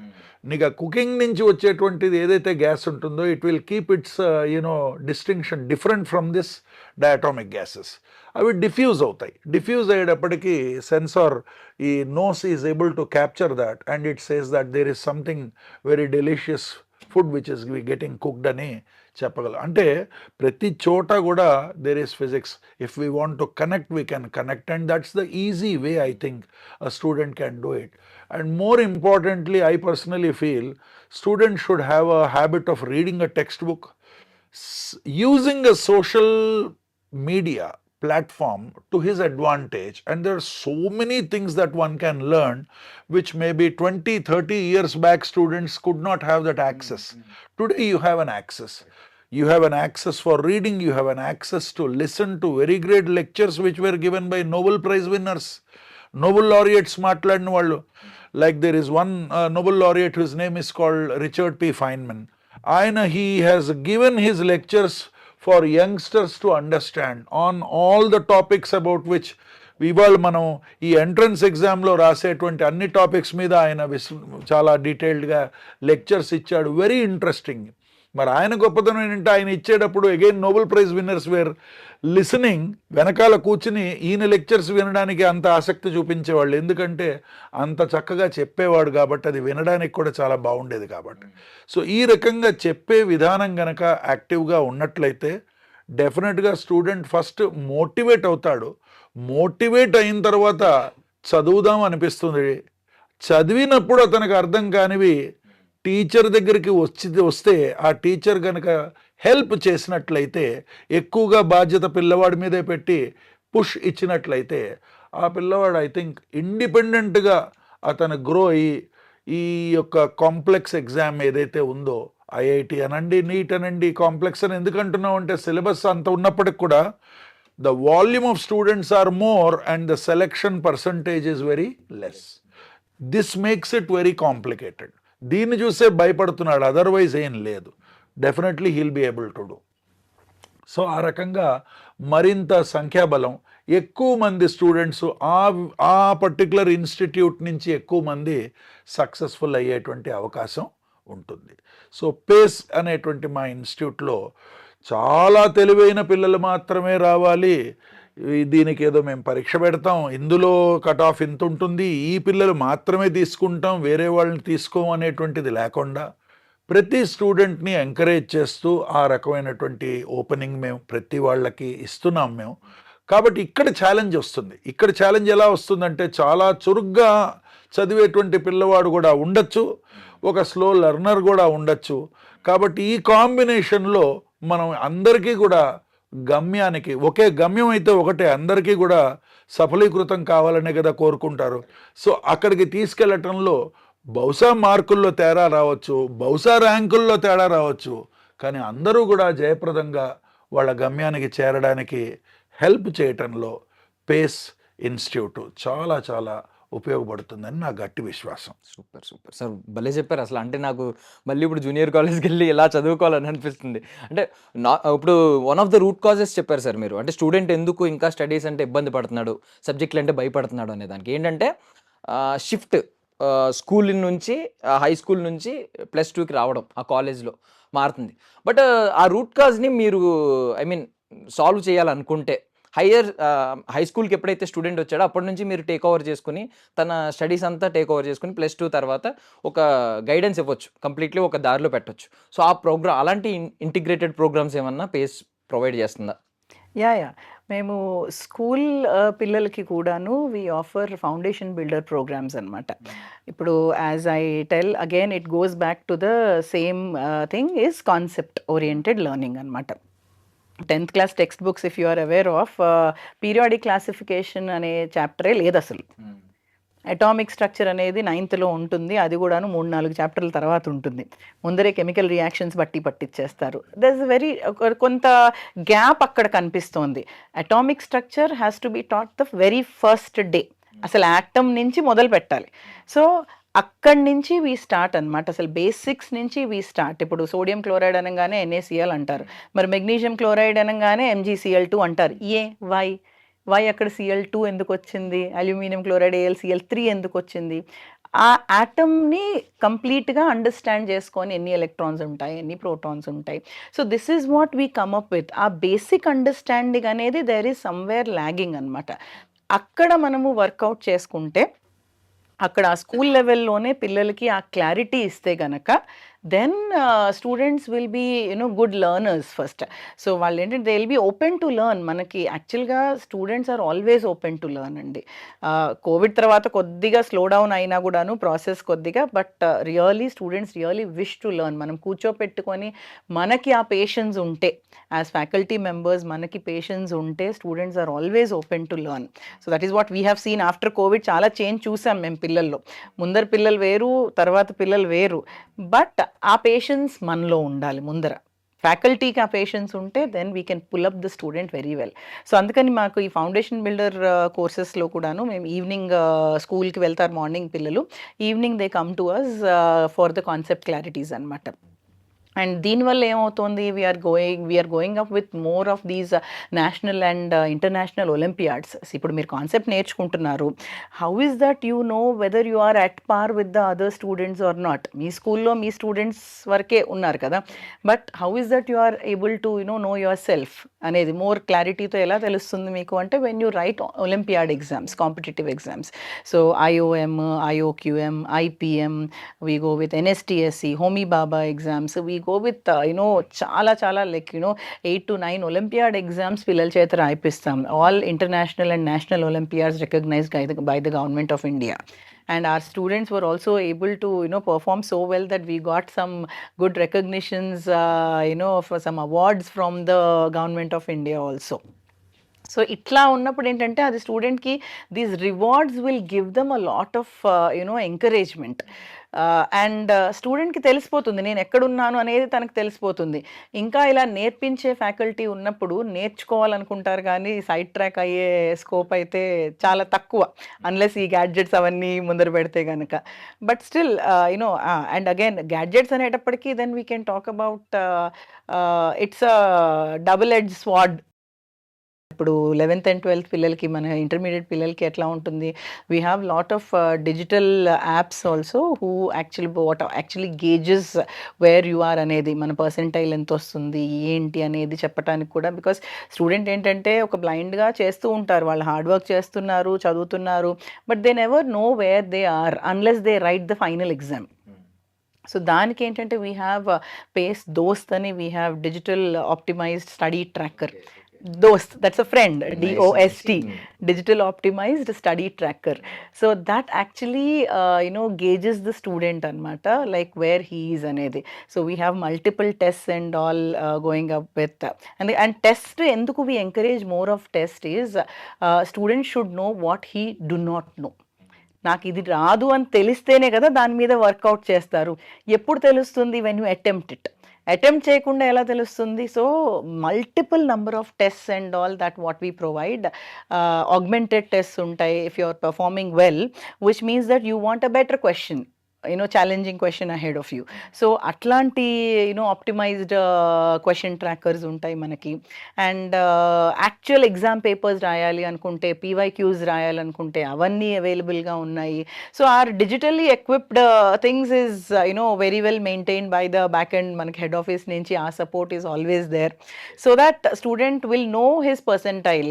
నీకు ఆ కుకింగ్ నుంచి వచ్చేటువంటిది ఏదైతే గ్యాస్ ఉంటుందో it will keep its distinction different from this diatomic gases. అవి డిఫ్యూజ్ అవుతాయి. డిఫ్యూజ్ అయ్యేటప్పటికీ సెన్సార్ ఈ nose is able to capture that and it says that there is something very delicious food which is getting cooked అని చెప్పగలం. అంటే ప్రతి చోట కూడా there is physics. If we want to connect we can connect and that's the easy way I think a student can do it. And more importantly, I personally feel students should have a habit of reading a textbook, using a social media platform to his advantage. And there are so many things that one can learn which maybe 20-30 years back students could not have that access. Today you have an access. You have an access for reading, you have an access to listen to very great lectures which were given by Nobel Prize winners, Nobel laureates మాట్లాడిన వాళ్ళు. Like there is one Nobel laureate whose name is called Richard P. Feynman. He has given his lectures for youngsters to understand on all the topics about which ఇవాళ మనం ఈ ఎంట్రన్స్ ఎగ్జామ్లో రాసేటువంటి అన్ని టాపిక్స్ మీద ఆయన చాలా డీటెయిల్డ్గా లెక్చర్స్ ఇచ్చాడు. Very interesting. మరి ఆయన గొప్పతనం ఏంటంటే ఆయన ఇచ్చేటప్పుడు again Nobel prize winners were listening, వెనకాల కూర్చుని ఈయన లెక్చర్స్ వినడానికి అంత ఆసక్తి చూపించేవాళ్ళు. ఎందుకంటే అంత చక్కగా చెప్పేవాడు కాబట్టి, అది వినడానికి కూడా చాలా బాగుండేది కాబట్టి. సో ఈ రకంగా చెప్పే విధానం గనక యాక్టివ్గా ఉన్నట్లయితే డెఫినెట్గా స్టూడెంట్ ఫస్ట్ మోటివేట్ అవుతాడు. మోటివేట్ అయిన తర్వాత చదువుదాం అనిపిస్తుంది. చదివినప్పుడు అతనికి అర్థం కానివి టీచర్ దగ్గరికి వస్తే ఆ టీచర్ కనుక హెల్ప్ చేసినట్లయితే, ఎక్కువగా బాధ్యత పిల్లవాడి మీదే పెట్టి పుష్ ఇచ్చినట్లయితే ఆ పిల్లవాడు ఐ థింక్ ఇండిపెండెంట్గా అతను గ్రో అయ్యి ఈ యొక్క కాంప్లెక్స్ ఎగ్జామ్ ఏదైతే ఉందో, ఐఐటి అనండి, నీట్ అనండి, కాంప్లెక్స్ అని ఎందుకు అంటున్నాం అంటే సిలబస్ అంత ఉన్నప్పటికి కూడా the volume of students are more and the selection percentage is very less. This makes it very complicated. దీన్ని చూసే భయపడుతున్నాడు, అదర్వైజ్ ఏం లేదు. Definitely he'll be able to do. So ఆ రకంగా మరింత సంఖ్యాబలం, ఎక్కువ మంది స్టూడెంట్స్ ఆ పర్టికులర్ ఇన్స్టిట్యూట్ నుంచి ఎక్కువ మంది సక్సెస్ఫుల్ అయ్యేటువంటి అవకాశం ఉంటుంది. సో పేస్ అనేటువంటి మా ఇన్స్టిట్యూట్లో చాలా తెలివైన పిల్లలు మాత్రమే రావాలి, దీనికి ఏదో మేము పరీక్ష పెడతాం, ఇందులో కట్ ఆఫ్ ఇంత ఉంటుంది, ఈ పిల్లలు మాత్రమే తీసుకుంటాం, వేరే వాళ్ళని తీసుకోం అనేటువంటిది లేకుండా ప్రతి స్టూడెంట్ని ఎంకరేజ్ చేస్తూ ఆ రకమైనటువంటి ఓపెనింగ్ మేము ప్రతి వాళ్ళకి ఇస్తున్నాం మేము. కాబట్టి ఇక్కడ ఛాలెంజ్ వస్తుంది. ఇక్కడ ఛాలెంజ్ ఎలా వస్తుందంటే, చాలా చురుగ్గా చదివేటువంటి పిల్లవాడు కూడా ఉండొచ్చు, ఒక స్లో లెర్నర్ కూడా ఉండొచ్చు. కాబట్టి ఈ కాంబినేషన్లో మనం అందరికీ కూడా గమ్యానికి, ఒకే గమ్యం అయితే ఒకటే, అందరికీ కూడా సఫలీకృతం కావాలనే కదా కోరుకుంటారు. సో అక్కడికి తీసుకెళ్ళటంలో బహుశా మార్కుల్లో తేడా రావచ్చు, బహుశా ర్యాంకుల్లో తేడా రావచ్చు, కానీ అందరూ కూడా జయప్రదంగా వాళ్ళ గమ్యానికి చేరడానికి హెల్ప్ చేయటంలో పేస్ ఇన్స్టిట్యూట్ చాలా చాలా ఉపయోగపడుతుందని నా గట్టి విశ్వాసం. సూపర్ సూపర్ సార్, భలే చెప్పారు అసలు. అంటే నాకు మళ్ళీ ఇప్పుడు జూనియర్ కాలేజ్కి వెళ్ళి ఇలా చదువుకోవాలని అనిపిస్తుంది. అంటే ఇప్పుడు one of the root causes చెప్పారు సార్ మీరు. అంటే స్టూడెంట్ ఎందుకు ఇంకా స్టడీస్ అంటే ఇబ్బంది పడుతున్నాడు, సబ్జెక్టులు అంటే భయపడుతున్నాడు అనే దానికి ఏంటంటే షిఫ్ట్ స్కూల్ నుంచి హై స్కూల్ నుంచి +2కి రావడం, ఆ కాలేజ్లో మారుతుంది. బట్ ఆ రూట్ కాజ్ని మీరు సాల్వ్ చేయాలనుకుంటే హై స్కూల్కి ఎప్పుడైతే స్టూడెంట్ వచ్చాడో అప్పటి నుంచి మీరు టేక్ ఓవర్ చేసుకుని తన స్టడీస్ అంతా టేక్ ఓవర్ చేసుకుని +2 తర్వాత ఒక గైడెన్స్ ఇవ్వచ్చు, కంప్లీట్లీ ఒక దారిలో పెట్టొచ్చు. సో ఆ ప్రోగ్రామ్ అలాంటి ఇంటిగ్రేటెడ్ ప్రోగ్రామ్స్ ఏమన్నా పేస్ ప్రొవైడ్ చేస్తుందా? యా మేము స్కూల్ పిల్లలకి కూడాను we offer foundation builder programmes అనమాట. ఇప్పుడు as I tell again it goes back to the same thing is concept oriented learning అనమాట. 10th class text books if you are aware of periodic classification అనే చాప్టరే లేదు అసలు. అటామిక్ స్ట్రక్చర్ అనేది 9th ఉంటుంది, అది కూడాను 3-4 చాప్టర్ల తర్వాత ఉంటుంది. ముందరే కెమికల్ రియాక్షన్స్ బట్టి పట్టించేస్తారు. దర్ ఇస్ వెరీ కొంత గ్యాప్ అక్కడ కనిపిస్తోంది. Atomic structure has to be taught the very first day, అసలు యాటమ్ నుంచి మొదలు పెట్టాలి. సో అక్కడి నుంచి వీ స్టార్ట్ అనమాట, అసలు బేసిక్స్ నుంచి వీ స్టార్ట్. ఇప్పుడు సోడియం క్లోరైడ్ అనగానే NaCl అంటారు, మరి మెగ్నీషియం క్లోరైడ్ అనగానే MgCl2 అంటారు. వై అక్కడ Cl2 ఎందుకు వచ్చింది, అల్యూమినియం క్లోరైడ్ AlCl3 ఎందుకు వచ్చింది? ఆ యాటమ్ని కంప్లీట్గా అండర్స్టాండ్ చేసుకొని ఎన్ని ఎలక్ట్రాన్స్ ఉంటాయి, ఎన్ని ప్రోటాన్స్ ఉంటాయి. So this is what we come up with. ఆ బేసిక్ అండర్స్టాండింగ్ అనేది దేర్ ఈజ్ సమ్వేర్ లాగింగ్ అనమాట. అక్కడ మనము వర్కౌట్ చేసుకుంటే, అక్కడ ఆ స్కూల్ లెవెల్లోనే పిల్లలకి ఆ క్లారిటీ ఇస్తే గనక then students will be good learners first. So వాళ్ళు ఏంటంటే they will be open to learn. మనకి యాక్చువల్గా students are always open to learn అండి. కోవిడ్ తర్వాత కొద్దిగా స్లో డౌన్ అయినా కూడాను ప్రాసెస్ కొద్దిగా, but really students really wish to learn. మనం కూర్చోపెట్టుకొని మనకి ఆ పేషెన్స్ ఉంటే, యాజ్ ఫ్యాకల్టీ మెంబర్స్ మనకి పేషెన్స్ ఉంటే, students are always open to learn. So that is what we have scene after Covid. చాలా చేంజ్ చూసాం మేము పిల్లల్లో. ముందర పిల్లలు వేరు, తర్వాత పిల్లలు వేరు, బట్ ఆ పేషెన్స్ మనలో ఉండాలి. ముందర ఫ్యాకల్టీకి ఆ పేషెన్స్ ఉంటే then we can pull up the student very well. So అందుకని మాకు ఈ ఫౌండేషన్ బిల్డర్ కోర్సెస్లో కూడాను మేము ఈవినింగ్ స్కూల్కి వెళ్తారు, మార్నింగ్ పిల్లలు, evening they come to us for the concept clarities అనమాట. అండ్ దీనివల్ల ఏమవుతుంది, we are going up with more of these national and international olympiads. ఇప్పుడు మీరు కాన్సెప్ట్ నేర్చుకుంటున్నారు, how is that you know whether you are at par with the other students are not? మీ స్కూల్లో మీ స్టూడెంట్స్ వరకే ఉన్నారు కదా, but how is that you are able to know yourself అనేది మోర్ క్లారిటీతో ఎలా తెలుస్తుంది మీకు అంటే, when you right olympiad exams, competitive exams. So IOM, IOQM, IPM, we go with NSTSC, Homi Baba exams, we go with చాలా like 8 to 9 Olympiad exams పిల్లల చేత రాయిపిస్తాం. All international and national Olympiads recognized by the government of India. And our students were also able to perform so well that we got some good recognitions, for some awards from the government of India also. So ఇట్లా ఉన్నప్పుడు ఏంటంటే అది స్టూడెంట్కి these rewards will give them a lot of encouragement. And స్టూడెంట్కి తెలిసిపోతుంది నేను ఎక్కడున్నాను అనేది తనకు తెలిసిపోతుంది. ఇంకా ఇలా నేర్పించే ఫ్యాకల్టీ ఉన్నప్పుడు నేర్చుకోవాలనుకుంటారు, కానీ సైడ్ ట్రాక్ అయ్యే స్కోప్ అయితే చాలా తక్కువ, అన్లెస్ ఈ గ్యాడ్జెట్స్ అవన్నీ ముందర పెడితే కనుక. But still and again gadgets అనేటప్పటికీ then we can talk about it's a double edge sword. ఇప్పుడు 11th and 12th పిల్లలకి, మన ఇంటర్మీడియట్ పిల్లలకి ఎట్లా ఉంటుంది, we have lot of digital apps also who actually gauges where you are అనేది, మన పర్సెంటైల్ ఎంత వస్తుంది ఏంటి అనేది చెప్పడానికి కూడా. బికాస్ స్టూడెంట్ ఏంటంటే ఒక బ్లైండ్గా చేస్తూ ఉంటారు, వాళ్ళు హార్డ్ వర్క్ చేస్తున్నారు, చదువుతున్నారు, but they never know where they are unless they write the final exam. So దానికి ఏంటంటే వీ హ్యావ్ పేస్ దోస్త్ అని, we have digital optimised study tracker. Dost, that's a friend, DOST, digital optimized study tracker. So that actually gauges the student anamata, like where he is anedi. So we have multiple tests and all going up with and test enduku we encourage more of test is students should know what he do not know. నాకు ఇది రాదు అని తెలిస్తేనే కదా దాని మీద వర్కౌట్ చేస్తారు. ఎప్పుడు తెలుస్తుంది? వెన్ యూ అటెంప్ట్ చేయకుండా ఎలా తెలుస్తుంది? So multiple number of tests and all that what we provide. Augmented tests ఉంటాయి if you are performing well, which means that you want a better question. Challenging question ahead of you. So అట్లాంటి ఆప్టిమైజ్డ్ క్వశ్చన్ ట్రాకర్స్ ఉంటాయి మనకి. అండ్ యాక్చువల్ ఎగ్జామ్ పేపర్స్ రాయాలి అనుకుంటే, పీవైక్యూస్ రాయాలనుకుంటే అవన్నీ అవైలబుల్గా ఉన్నాయి. So our digitally equipped things is very well maintained by the back end. మనకి హెడ్ ఆఫీస్ నుంచి ఆ support is always there, so that student will know his percentile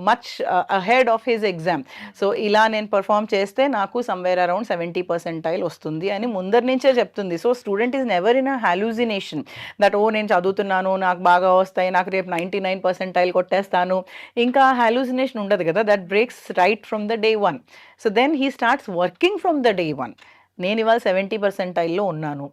much ahead of his exam. So ఇలా నేను పర్ఫామ్ చేస్తే నాకు సమ్వేర్ అరౌండ్ 70% వస్తుంది అని ముందర నుంచే చెప్తుంది. So student is never in a hallucination that నేను చదువుతున్నాను, నాకు బాగా వస్తాయి, నాకు రేపు 99% కొట్టేస్తాను. ఇంకా హాలూజినేషన్ ఉండదు కదా. That breaks right from the day 1. So then he starts working from the day 1. నేను ఇవాళ 70% ఉన్నాను,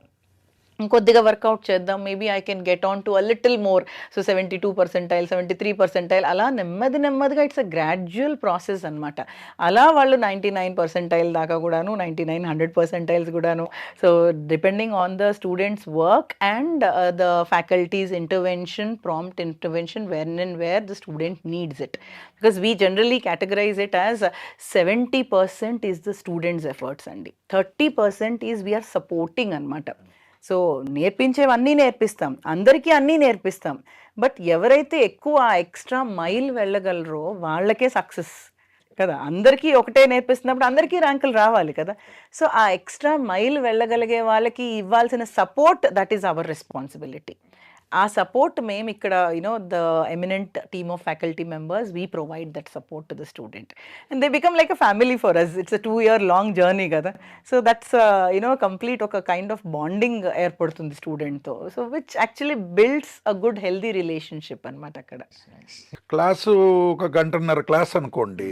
ఇంకొద్దిగా వర్కౌట్ చేద్దాం, maybe I can get on to a little more. So 72%, 73%, అలా నెమ్మదిగా ఇట్స్ అ గ్రాడ్యువల్ ప్రాసెస్ అనమాట. అలా వాళ్ళు 99% దాకా కూడాను, 99-100% కూడాను. So depending on the students work and the faculties intervention, prompt intervention, when and wear the student needs it. Because we generally categorize it as 70% is the students' efforts అండి, 30% is we are supporting అనమాట. సో నేర్పించేవన్నీ నేర్పిస్తాం, అందరికీ అన్నీ నేర్పిస్తాం. బట్ ఎవరైతే ఎక్కువ ఆ ఎక్స్ట్రా మైల్ వెళ్ళగలరో వాళ్ళకే సక్సెస్ కదా. అందరికీ ఒకటే నేర్పిస్తున్నప్పుడు అందరికీ ర్యాంకులు రావాలి కదా. సో ఆ ఎక్స్ట్రా మైల్ వెళ్ళగలిగే వాళ్ళకి ఇవ్వాల్సిన support, that is our responsibility. ఆ సపోర్ట్ మేము ఇక్కడ the eminent team of faculty members, we provide that support to the student and they become like a family for us. It's a 2-year long journey కదా. సో దట్స్ కంప్లీట్ ఒక కైండ్ ఆఫ్ బాండింగ్ ఏర్పడుతుంది స్టూడెంట్తో. So which actually builds a good healthy relationship అనమాట అక్కడ. క్లాసు ఒక గంటన్నర క్లాస్ అనుకోండి,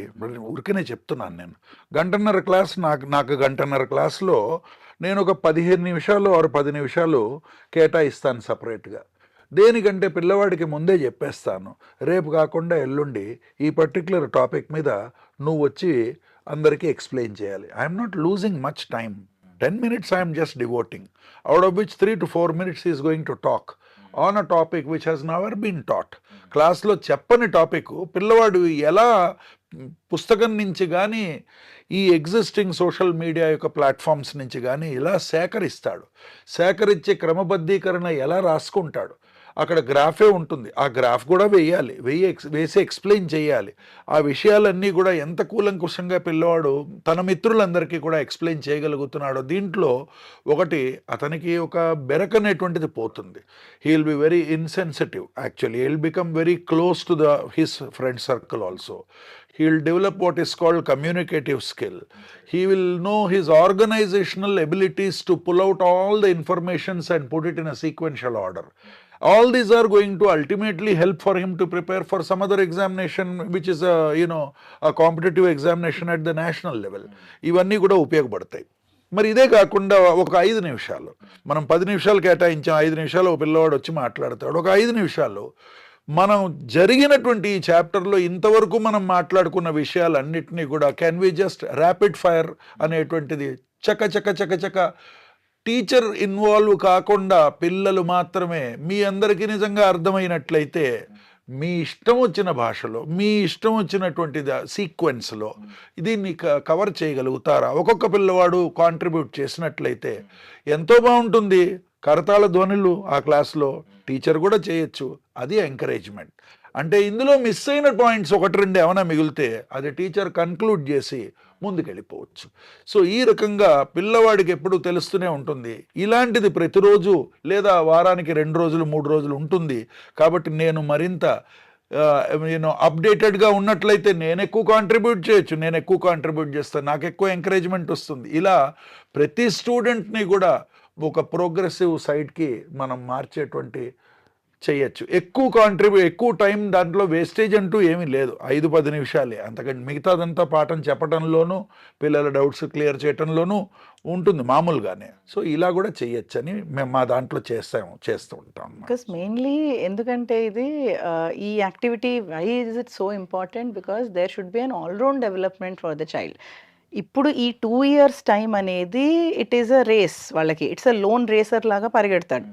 ఊరికనే చెప్తున్నాను నేను. గంటన్నర క్లాస్, నాకు గంటన్నర క్లాస్లో నేను ఒక 15 నిమిషాలు ఆరు 10 నిమిషాలు కేటాయిస్తాను సపరేట్గా. దేనికంటే పిల్లవాడికి ముందే చెప్పేస్తాను, రేపు కాకుండా ఎల్లుండి ఈ పర్టిక్యులర్ టాపిక్ మీద నువ్వు వచ్చి అందరికీ ఎక్స్ప్లెయిన్ చేయాలి. I'm not losing much time. 10 minutes I'm just devoting, out of which 3 to 4 minutes is going to talk on a topic which has never been taught. క్లాస్లో చెప్పని టాపిక్ పిల్లవాడు ఎలా పుస్తకం నుంచి కానీ ఈ ఎగ్జిస్టింగ్ సోషల్ మీడియా యొక్క ప్లాట్ఫామ్స్ నుంచి కానీ ఇలా సేకరిస్తాడు. సేకరించే క్రమబద్ధీకరణ ఎలా రాసుకుంటాడు. అక్కడ గ్రాఫే ఉంటుంది, ఆ గ్రాఫ్ కూడా వేసి ఎక్స్ప్లెయిన్ చేయాలి. ఆ విషయాలన్నీ కూడా ఎంత కూలంకుషంగా పిల్లవాడు తన మిత్రులందరికీ కూడా ఎక్స్ప్లెయిన్ చేయగలుగుతున్నాడో. దీంట్లో ఒకటి, అతనికి ఒక బెరకనేటువంటిది పోతుంది. He will be very insensitive actually. He will become very close to his friend circle also. He will develop what is called communicative skill. He will know his organizational abilities to pull out all the informations and put it in a sequential order. All these are going to ultimately help for him to prepare for some other examination, which is a competitive examination at the national level. ఇవన్నీ కూడా ఉపయోగపడతాయి. మరి ఇదే కాకుండా ఒక 5 నిమిషాలు, మనం 10 నిమిషాలు కేటాయించాం, 5 నిమిషాలు ఒక పిల్లవాడు వచ్చి మాట్లాడతాడు. ఒక 5 నిమిషాలు మనం జరిగినటువంటి ఈ చాప్టర్లో ఇంతవరకు మనం మాట్లాడుకున్న విషయాలన్నిటినీ కూడా can we just rapid fire అనేటువంటిది చక టీచర్ ఇన్వాల్వ్ కాకుండా పిల్లలు మాత్రమే మీ అందరికీ నిజంగా అర్థమైనట్లయితే మీ ఇష్టం వచ్చిన భాషలో, మీ ఇష్టం వచ్చినటువంటి సీక్వెన్స్లో దీన్ని కవర్ చేయగలుగుతారా? ఒక్కొక్క పిల్లవాడు కాంట్రిబ్యూట్ చేసినట్లయితే ఎంతో బాగుంటుంది. కరతాళ ధ్వనులు ఆ క్లాస్లో టీచర్ కూడా చేయొచ్చు. అది ఎంకరేజ్మెంట్. అంటే ఇందులో మిస్ అయిన పాయింట్స్ 1-2 ఏమైనా మిగిలితే అది టీచర్ కన్క్లూడ్ చేసి ముందుకెళ్ళిపోవచ్చు. సో ఈ రకంగా పిల్లవాడికి ఎప్పుడు తెలుస్తూనే ఉంటుంది. ఇలాంటిది ప్రతిరోజు లేదా వారానికి 2 రోజులు 3 రోజులు ఉంటుంది. కాబట్టి నేను మరింత అప్డేటెడ్గా ఉన్నట్లయితే నేను ఎక్కువ కాంట్రిబ్యూట్ చేయొచ్చు, నేను ఎక్కువ కాంట్రిబ్యూట్ చేస్తాను, నాకు ఎక్కువ ఎంకరేజ్మెంట్ వస్తుంది. ఇలా ప్రతి స్టూడెంట్ని కూడా ఒక ప్రోగ్రెసివ్ సైడ్కి మనం మార్చేటువంటి చేయొచ్చు. ఎక్కువ టైం దాంట్లో వేస్టేజ్ అంటూ ఏమీ లేదు. 5-10 నిమిషాలే, అంతకంటే మిగతాదంతా పాఠం చెప్పడంలోనూ పిల్లల డౌట్స్ క్లియర్ చేయడంలోనూ ఉంటుంది మామూలుగానే. సో ఇలా కూడా చేయొచ్చని మేము మా దాంట్లో చేస్తూ ఉంటాం. బికాస్ మెయిన్లీ ఎందుకంటే ఇది ఈ activity why is it so important, because there should be an all round development for the child. ఇప్పుడు ఈ 2 years టైం అనేది ఇట్ ఈస్ అ రేస్ వాళ్ళకి, ఇట్స్ అ లోన్ రేసర్ లాగా పరిగెడతాడు.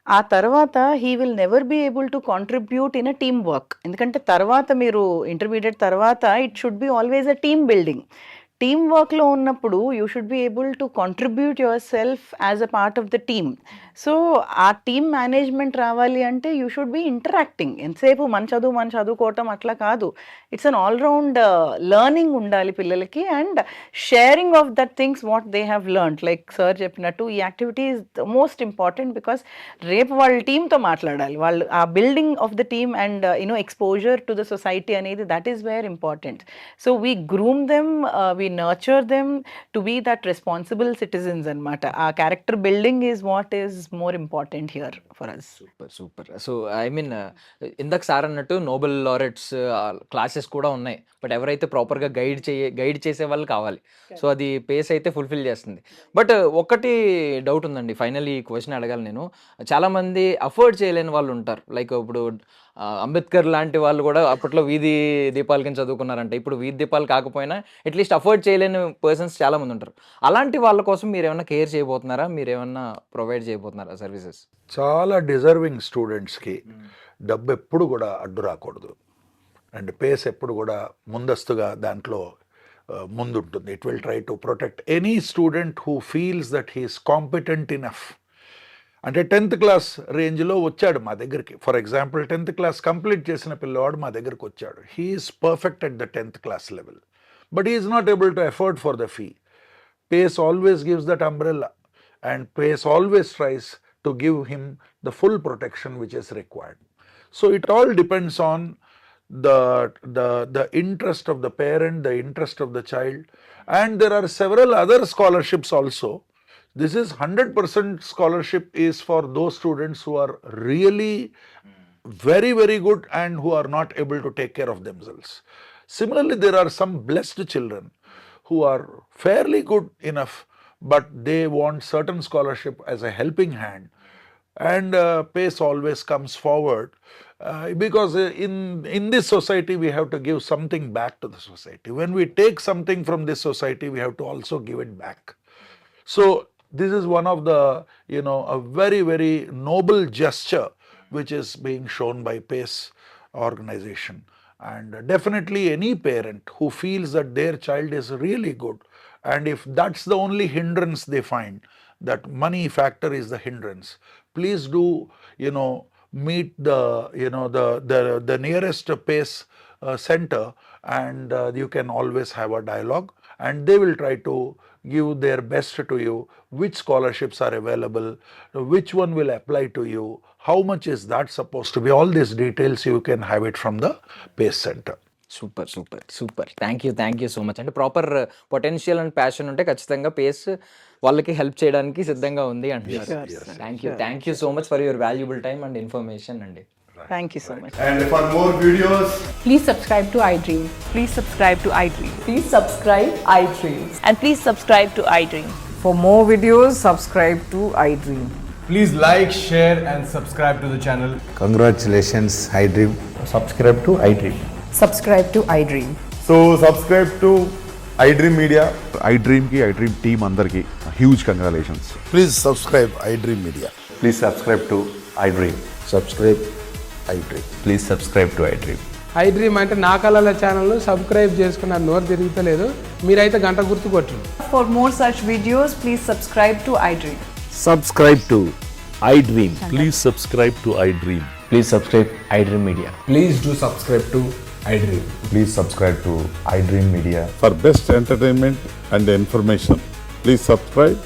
ఆ తర్వాత he will never be able to contribute in a team work. ఎందుకంటే తర్వాత మీరు ఇంటర్మీడియట్ తర్వాత it should be always a team building. Team వర్క్లో ఉన్నప్పుడు you should be able to contribute your self as a part of the team. So ఆ టీమ్ మేనేజ్మెంట్ రావాలి అంటే యూ షుడ్ బి ఇంటరాక్టింగ్. ఎంతసేపు మన చదువుకోవటం అట్లా కాదు. ఇట్స్ అన్ ఆల్రౌండ్ లెర్నింగ్ ఉండాలి పిల్లలకి, and sharing of that things what they have learned. Like sir చెప్పినట్టు ఈ activity is the most important, because రేపు వాళ్ళ టీంతో మాట్లాడాలి. వాళ్ళు ఆ building of the team and exposure to the society అనేది that is very important. So we groom them, we nurture them to be that responsible citizens అనమాట. ఆ character building is what is more important here for us. Super. So I mean ఇందాక సార్ అన్నట్టు నోబెల్ లారెట్స్ క్లాసెస్ కూడా ఉన్నాయి, బట్ ఎవరైతే ప్రాపర్గా గైడ్ చేసే వాళ్ళు కావాలి. సో అది పేస్ అయితే ఫుల్ఫిల్ చేస్తుంది. బట్ ఒక్కటి డౌట్ ఉందండి, ఫైనల్ ఈ క్వశ్చన్ అడగాలి నేను. చాలామంది అఫోర్డ్ చేయలేని వాళ్ళు ఉంటారు. లైక్ ఇప్పుడు అంబేద్కర్ లాంటి వాళ్ళు కూడా అప్పట్లో వీధి దీపాల కింద చదువుకున్నారంటే, ఇప్పుడు వీధి దీపాలు కాకపోయినా అట్లీస్ట్ అఫోర్డ్ చేయలేని పర్సన్స్ చాలామంది ఉంటారు. అలాంటి వాళ్ళ కోసం మీరు ఏమైనా కేర్ చేయబోతున్నారా, మీరు ఏమన్నా ప్రొవైడ్ చేయబోతున్నారా సర్వీసెస్? చాలా డిజర్వింగ్ స్టూడెంట్స్కి డబ్బు ఎప్పుడు కూడా అడ్డు రాకూడదు, అండ్ పేస్ ఎప్పుడు కూడా ముందస్తుగా దాంట్లో ముందుంటుంది. It will try to protect any student who feels that he is competent enough. అంటే 10th క్లాస్ రేంజ్లో వచ్చాడు మా దగ్గరికి, for example 10th class complete చేసిన పిల్లవాడు మా దగ్గరికి వచ్చాడు. He is perfect at the 10th class level, but he is not able to afford for the fee. Pace always gives that umbrella, and Pace always tries to give him the full protection which is required. So it all depends on the interest of the parent, the interest of the child, and there are several other scholarships also. This is 100% scholarship is for those students who are really very, very good and who are not able to take care of themselves. Similarly, there are some blessed children who are fairly good enough, but they want certain scholarship as a helping hand, and PACE always comes forward. Because in this society we have to give something back to the society. When we take something from this society, we have to also give it back. So this is one of the, a very, very noble gesture which is being shown by PACE organization. And definitely any parent who feels that their child is really good, and if that's the only hindrance they find, that money factor is the hindrance, please do, meet the nearest PACE center, and you can always have a dialogue, and they will try to give their best to you, which scholarships are available, which one will apply to you, how much is that supposed to be. All these details you can have it from the PACE center. Super. Thank you so much. అంటే ప్రాపర్ పొటెన్షియల్ అండ్ ప్యాషన్ ఉంటే ఖచ్చితంగా పేస్ వాళ్ళకి హెల్ప్ చేయడానికి సిద్ధంగా ఉంది అంటున్నారు. Thank you so much for your valuable time and information అండి. Thank you so much. And for more videos, Please subscribe to iDream. Please subscribe to iDream. Please subscribe iDream. And please subscribe to iDream. For more videos, subscribe to iDream. please like, share and subscribe to the channel. Congratulations, iDream. Subscribe to iDream. Subscribe to iDream. So subscribe to iDream Media. iDream ki iDream team అందరికి huge congratulations. Please subscribe iDream Media. Please subscribe to iDream. Subscribe iDream. Please subscribe to iDream. iDream అంటే నా కళల ఛానల్ సబ్స్క్రైబ్ చేసుకున్న నోరు తిరుగుతలేదు, మీరైతే గంట గుర్తు కొట్టండి. For more such videos, please subscribe to iDream. Subscribe to iDream. Please subscribe to iDream. Please subscribe iDream Media. Please do subscribe to iDream. Please subscribe to iDream Media. For best entertainment and information, please subscribe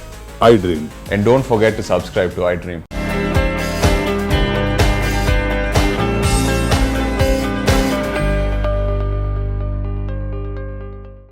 iDream. And don't forget to subscribe to iDream.